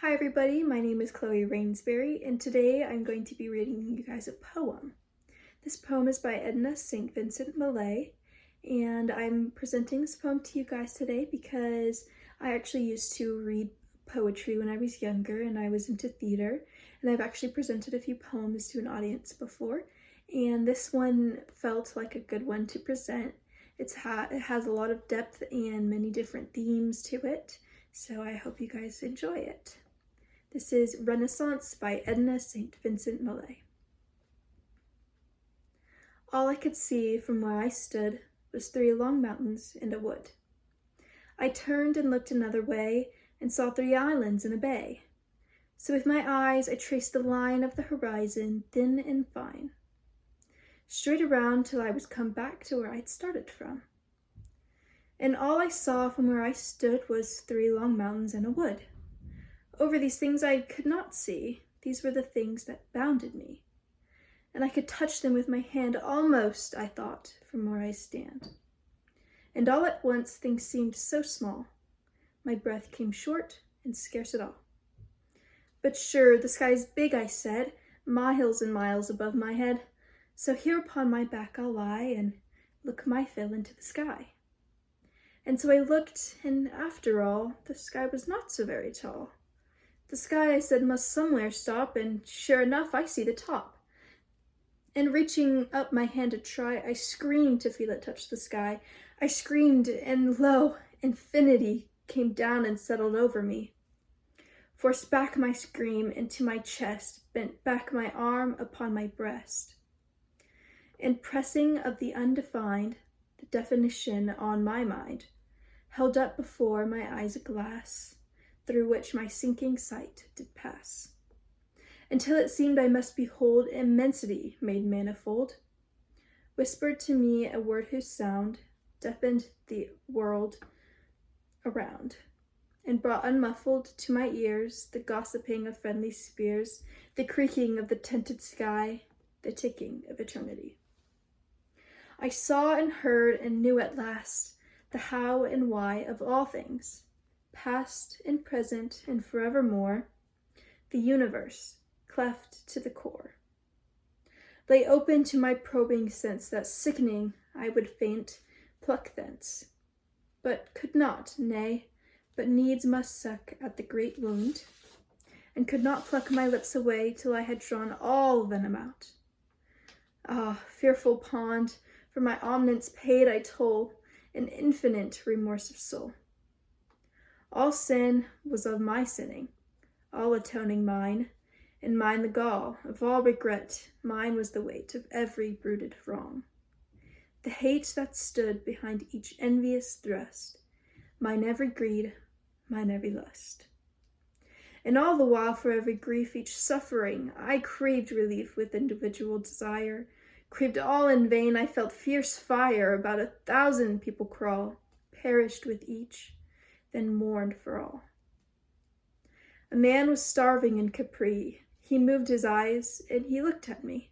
Hi everybody, my name is Chloe Rainsbury, and today I'm going to be reading you guys a poem. This poem is by Edna St. Vincent Millay, and I'm presenting this poem to you guys today because I actually used to read poetry when I was younger and I was into theater, and I've actually presented a few poems to an audience before, and this one felt like a good one to present. It has a lot of depth and many different themes to it, so I hope you guys enjoy it. This is Renaissance by Edna St. Vincent Millay. All I could see from where I stood was 3 long mountains and a wood. I turned and looked another way and saw 3 islands and a bay. So with my eyes I traced the line of the horizon, thin and fine, straight around till I was come back to where I'd started from. And all I saw from where I stood was 3 long mountains and a wood. Over these things I could not see, these were the things that bounded me. And I could touch them with my hand almost, I thought, from where I stand. And all at once things seemed so small, my breath came short and scarce at all. But sure, the sky's big, I said, miles and miles above my head, so here upon my back I'll lie and look my fill into the sky. And so I looked, and after all, the sky was not so very tall. The sky, I said, must somewhere stop, and sure enough, I see the top. And reaching up my hand to try, I screamed to feel it touch the sky. I screamed, and lo, infinity came down and settled over me. Forced back my scream into my chest, bent back my arm upon my breast. And pressing of the undefined, the definition on my mind, held up before my eyes a glass, through which my sinking sight did pass, until it seemed I must behold immensity made manifold, whispered to me a word whose sound deafened the world around, and brought unmuffled to my ears the gossiping of friendly spears, the creaking of the tented sky, the ticking of eternity. I saw and heard and knew at last the how and why of all things, past and present and forevermore, the universe, cleft to the core, lay open to my probing sense that sickening I would faint pluck thence, but could not, nay, but needs must suck at the great wound, and could not pluck my lips away till I had drawn all venom out. Ah, fearful pond, for my omniscience paid I toll, an infinite remorse of soul. All sin was of my sinning, all atoning mine, and mine the gall of all regret, mine was the weight of every brooded wrong. The hate that stood behind each envious thrust, mine every greed, mine every lust. And all the while for every grief, each suffering, I craved relief with individual desire, craved all in vain, I felt fierce fire, about 1,000 people crawl, perished with each, then mourned for all. A man was starving in Capri. He moved his eyes, and he looked at me.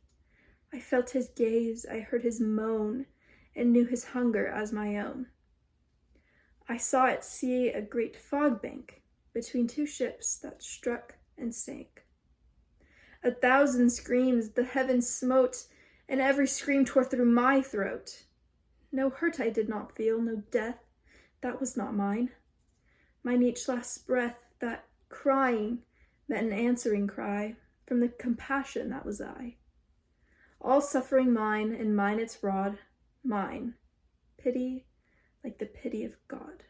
I felt his gaze, I heard his moan, and knew his hunger as my own. I saw at sea a great fog bank between 2 ships that struck and sank. 1,000 screams the heavens smote, and every scream tore through my throat. No hurt I did not feel, no death, that was not mine. Mine each last breath, that crying, met an answering cry from the compassion that was I. All suffering mine, and mine its rod, mine, pity like the pity of God.